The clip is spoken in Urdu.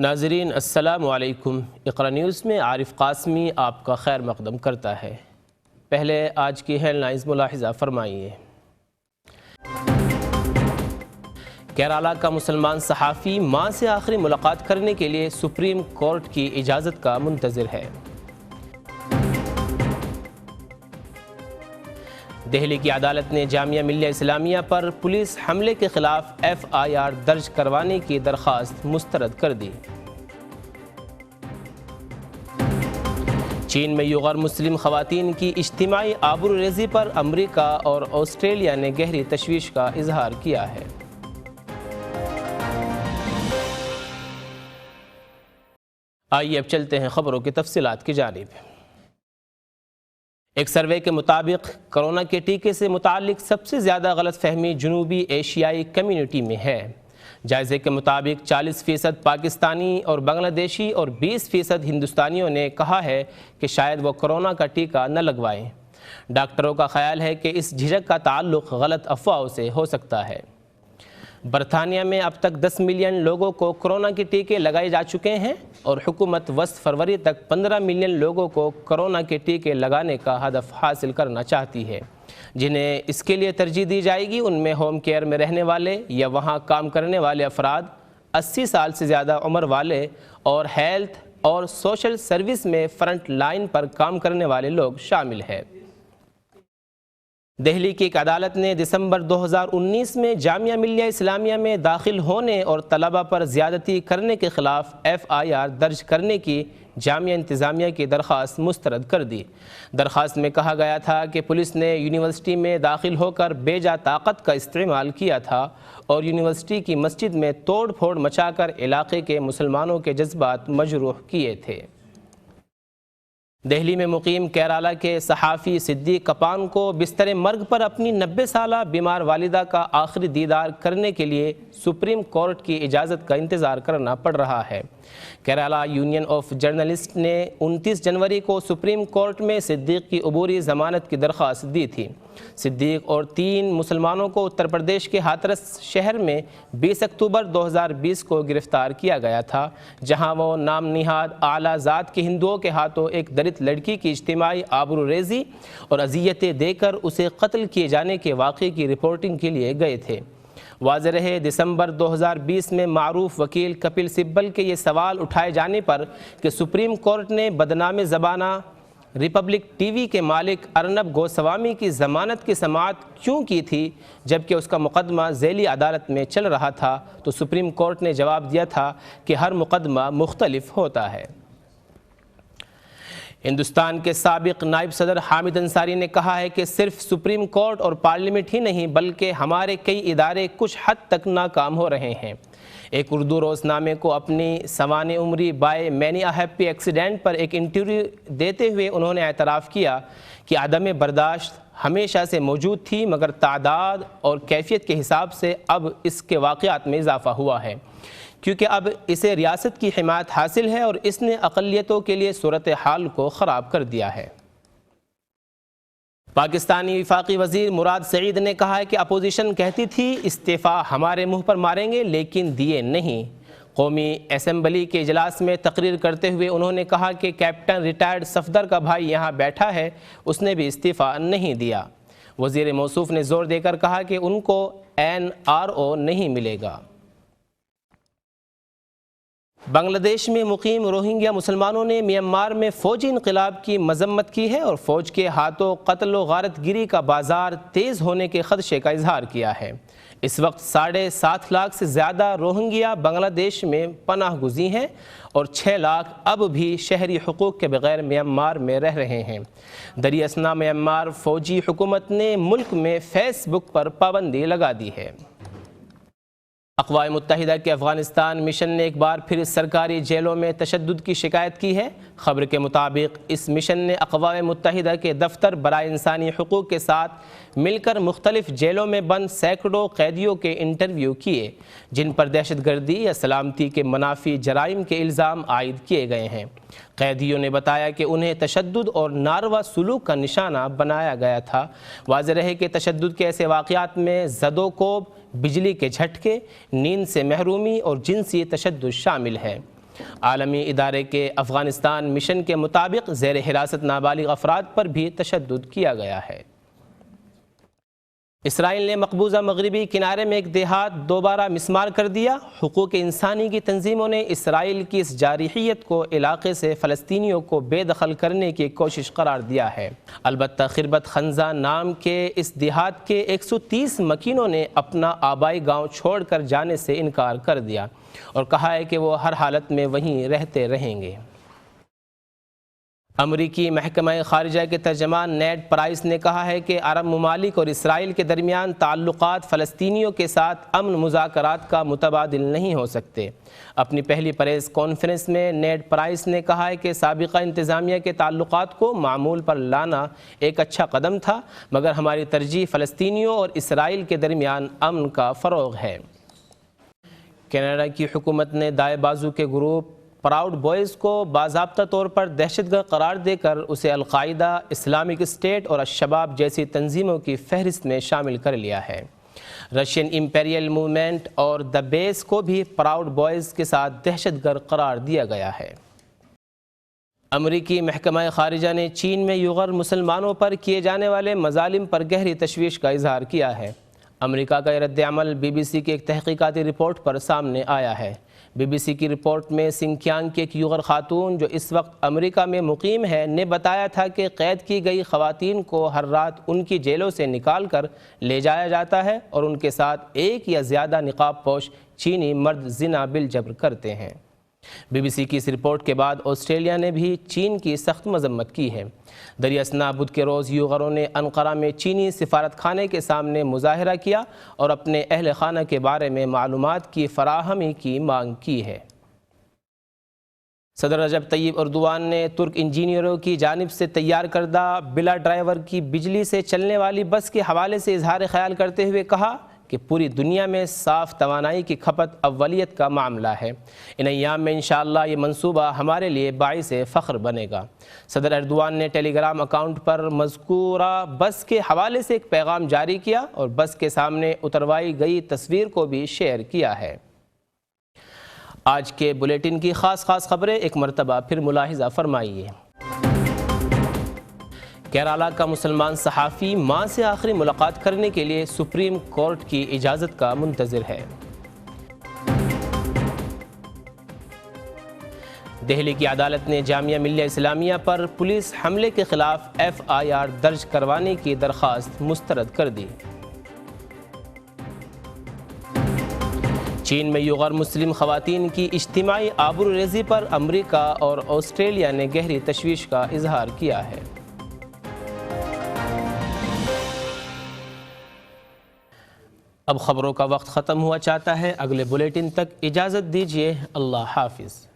ناظرین السلام علیکم۔ اقرا نیوز میں عارف قاسمی آپ کا خیر مقدم کرتا ہے۔ پہلے آج کی ہیڈ لائنز ملاحظہ فرمائیے۔ کیرالہ کا مسلمان صحافی ماں سے آخری ملاقات کرنے کے لیے سپریم کورٹ کی اجازت کا منتظر ہے۔ دہلی کی عدالت نے جامعہ ملیہ اسلامیہ پر پولیس حملے کے خلاف FIR درج کروانے کی درخواست مسترد کر دی۔ چین میں غیر مسلم خواتین کی اجتماعی آبروریزی پر امریکہ اور آسٹریلیا نے گہری تشویش کا اظہار کیا ہے۔ آئیے اب چلتے ہیں خبروں کی تفصیلات کی جانب۔ ایک سروے کے مطابق کرونا کے ٹیکے سے متعلق سب سے زیادہ غلط فہمی جنوبی ایشیائی کمیونٹی میں ہے۔ جائزے کے مطابق 40% پاکستانی اور بنگلہ دیشی اور 20% ہندوستانیوں نے کہا ہے کہ شاید وہ کرونا کا ٹیکہ نہ لگوائیں۔ ڈاکٹروں کا خیال ہے کہ اس جھجک کا تعلق غلط افواہوں سے ہو سکتا ہے۔ برطانیہ میں اب تک 10 ملین لوگوں کو کرونا کے ٹیکے لگائے جا چکے ہیں اور حکومت وسط فروری تک 15 ملین لوگوں کو کرونا کے ٹیکے لگانے کا ہدف حاصل کرنا چاہتی ہے۔ جنہیں اس کے لیے ترجیح دی جائے گی ان میں ہوم کیئر میں رہنے والے یا وہاں کام کرنے والے افراد، 80 سال سے زیادہ عمر والے اور ہیلتھ اور سوشل سروس میں فرنٹ لائن پر کام کرنے والے لوگ شامل ہیں۔ دہلی کی ایک عدالت نے دسمبر 2019 میں جامعہ ملیہ اسلامیہ میں داخل ہونے اور طلبہ پر زیادتی کرنے کے خلاف FIR درج کرنے کی جامعہ انتظامیہ کی درخواست مسترد کر دی۔ درخواست میں کہا گیا تھا کہ پولیس نے یونیورسٹی میں داخل ہو کر بے جا طاقت کا استعمال کیا تھا اور یونیورسٹی کی مسجد میں توڑ پھوڑ مچا کر علاقے کے مسلمانوں کے جذبات مجروح کیے تھے۔ دہلی میں مقیم کیرالہ کے صحافی صدیق کپان کو بستر مرگ پر اپنی 90 سالہ بیمار والدہ کا آخری دیدار کرنے کے لیے سپریم کورٹ کی اجازت کا انتظار کرنا پڑ رہا ہے۔ کیرالہ یونین آف جرنلسٹ نے 29 جنوری کو سپریم کورٹ میں صدیق کی عبوری ضمانت کی درخواست دی تھی۔ صدیق اور 3 مسلمانوں کو اتر پردیش کے ہاتھرس شہر میں 20 اکتوبر 2020 کو گرفتار کیا گیا تھا، جہاں وہ نام نہاد اعلیٰ ذات کے ہندوؤں کے ہاتھوں ایک دلت لڑکی کی اجتماعی آبروریزی اور اذیتیں دے کر اسے قتل کیے جانے کے واقعے کی رپورٹنگ کے لیے گئے تھے۔ واضح رہے، دسمبر 2020 میں معروف وکیل کپل سبل کے یہ سوال اٹھائے جانے پر کہ سپریم کورٹ نے بدنام زبانہ ریپبلک ٹی وی کے مالک ارنب گوسوامی کی ضمانت کی سماعت کیوں کی تھی جبکہ اس کا مقدمہ ذیلی عدالت میں چل رہا تھا، تو سپریم کورٹ نے جواب دیا تھا کہ ہر مقدمہ مختلف ہوتا ہے۔ ہندوستان کے سابق نائب صدر حامد انصاری نے کہا ہے کہ صرف سپریم کورٹ اور پارلیمنٹ ہی نہیں بلکہ ہمارے کئی ادارے کچھ حد تک ناکام ہو رہے ہیں۔ ایک اردو روزنامے کو اپنی سوانح عمری by many a happy accident پر ایک انٹرویو دیتے ہوئے انہوں نے اعتراف کیا کہ عدم برداشت ہمیشہ سے موجود تھی، مگر تعداد اور کیفیت کے حساب سے اب اس کے واقعات میں اضافہ ہوا ہے، کیونکہ اب اسے ریاست کی حمایت حاصل ہے اور اس نے اقلیتوں کے لیے صورتحال کو خراب کر دیا ہے۔ پاکستانی وفاقی وزیر مراد سعید نے کہا ہے کہ اپوزیشن کہتی تھی استعفیٰ ہمارے منہ پر ماریں گے لیکن دیے نہیں۔ قومی اسمبلی کے اجلاس میں تقریر کرتے ہوئے انہوں نے کہا کہ کیپٹن ریٹائرڈ صفدر کا بھائی یہاں بیٹھا ہے، اس نے بھی استعفیٰ نہیں دیا۔ وزیر موصوف نے زور دے کر کہا کہ ان کو NRO نہیں ملے گا۔ بنگلہ دیش میں مقیم روہنگیا مسلمانوں نے میانمار میں فوجی انقلاب کی مذمت کی ہے اور فوج کے ہاتھوں قتل و غارت گری کا بازار تیز ہونے کے خدشے کا اظہار کیا ہے۔ اس وقت 7.5 لاکھ سے زیادہ روہنگیا بنگلہ دیش میں پناہ گزین ہیں اور 6 لاکھ اب بھی شہری حقوق کے بغیر میانمار میں رہ رہے ہیں۔ دریں اثنا میانمار فوجی حکومت نے ملک میں فیس بک پر پابندی لگا دی ہے۔ اقوام متحدہ کے افغانستان مشن نے ایک بار پھر سرکاری جیلوں میں تشدد کی شکایت کی ہے۔ خبر کے مطابق اس مشن نے اقوام متحدہ کے دفتر برائے انسانی حقوق کے ساتھ مل کر مختلف جیلوں میں بند سینکڑوں قیدیوں کے انٹرویو کیے، جن پر دہشت گردی یا سلامتی کے منافی جرائم کے الزام عائد کیے گئے ہیں۔ قیدیوں نے بتایا کہ انہیں تشدد اور ناروا سلوک کا نشانہ بنایا گیا تھا۔ واضح رہے کہ تشدد کے ایسے واقعات میں زد و کوب، بجلی کے جھٹکے، نیند سے محرومی اور جنسی تشدد شامل ہے۔ عالمی ادارے کے افغانستان مشن کے مطابق زیر حراست نابالغ افراد پر بھی تشدد کیا گیا ہے۔ اسرائیل نے مقبوضہ مغربی کنارے میں ایک دیہات دوبارہ مسمار کر دیا۔ حقوق انسانی کی تنظیموں نے اسرائیل کی اس جارحیت کو علاقے سے فلسطینیوں کو بے دخل کرنے کی کوشش قرار دیا ہے۔ البتہ خربت خنزہ نام کے اس دیہات کے 130 مکینوں نے اپنا آبائی گاؤں چھوڑ کر جانے سے انکار کر دیا اور کہا ہے کہ وہ ہر حالت میں وہیں رہتے رہیں گے۔ امریکی محکمہ خارجہ کے ترجمان نیڈ پرائس نے کہا ہے کہ عرب ممالک اور اسرائیل کے درمیان تعلقات فلسطینیوں کے ساتھ امن مذاکرات کا متبادل نہیں ہو سکتے۔ اپنی پہلی پریس کانفرنس میں نیڈ پرائس نے کہا ہے کہ سابقہ انتظامیہ کے تعلقات کو معمول پر لانا ایک اچھا قدم تھا، مگر ہماری ترجیح فلسطینیوں اور اسرائیل کے درمیان امن کا فروغ ہے۔ کینیڈا کی حکومت نے دائیں بازو کے گروپ پراؤڈ بوائز کو باضابطہ طور پر دہشت گرد قرار دے کر اسے القاعدہ، اسلامک اسٹیٹ اور الشباب جیسی تنظیموں کی فہرست میں شامل کر لیا ہے۔ رشین امپیریل موومنٹ اور دی بیس کو بھی پراؤڈ بوائز کے ساتھ دہشت گرد قرار دیا گیا ہے۔ امریکی محکمہ خارجہ نے چین میں یغر مسلمانوں پر کیے جانے والے مظالم پر گہری تشویش کا اظہار کیا ہے۔ امریکہ کا یہ رد عمل بی بی سی کی ایک تحقیقاتی رپورٹ پر سامنے آیا ہے۔ بی بی سی کی رپورٹ میں سنکیانگ کی ایک یغر خاتون جو اس وقت امریکہ میں مقیم ہے نے بتایا تھا کہ قید کی گئی خواتین کو ہر رات ان کی جیلوں سے نکال کر لے جایا جاتا ہے اور ان کے ساتھ ایک یا زیادہ نقاب پوش چینی مرد زنا بالجبر کرتے ہیں۔ بی بی سی کی اس رپورٹ کے بعد آسٹریلیا نے بھی چین کی سخت مذمت کی ہے۔ دریاسنا بدھ کے روز یوغروں نے انقرہ میں چینی سفارت خانے کے سامنے مظاہرہ کیا اور اپنے اہل خانہ کے بارے میں معلومات کی فراہمی کی مانگ کی ہے۔ صدر رجب طیب اردوان نے ترک انجینئروں کی جانب سے تیار کردہ بلا ڈرائیور کی بجلی سے چلنے والی بس کے حوالے سے اظہار خیال کرتے ہوئے کہا کہ پوری دنیا میں صاف توانائی کی کھپت اولیت کا معاملہ ہے۔ ان ایام میں انشاءاللہ یہ منصوبہ ہمارے لیے باعث فخر بنے گا۔ صدر اردوان نے ٹیلی گرام اکاؤنٹ پر مذکورہ بس کے حوالے سے ایک پیغام جاری کیا اور بس کے سامنے اتروائی گئی تصویر کو بھی شیئر کیا ہے۔ آج کے بلیٹن کی خاص خبریں ایک مرتبہ پھر ملاحظہ فرمائیے۔ کیرالہ کا مسلمان صحافی ماں سے آخری ملاقات کرنے کے لیے سپریم کورٹ کی اجازت کا منتظر ہے۔ دہلی کی عدالت نے جامعہ ملیہ اسلامیہ پر پولیس حملے کے خلاف FIR درج کروانے کی درخواست مسترد کر دی۔ چین میں یغر مسلم خواتین کی اجتماعی آبروریزی پر امریکہ اور آسٹریلیا نے گہری تشویش کا اظہار کیا ہے۔ اب خبروں کا وقت ختم ہوا چاہتا ہے، اگلے بلیٹن تک اجازت دیجیے۔ اللہ حافظ۔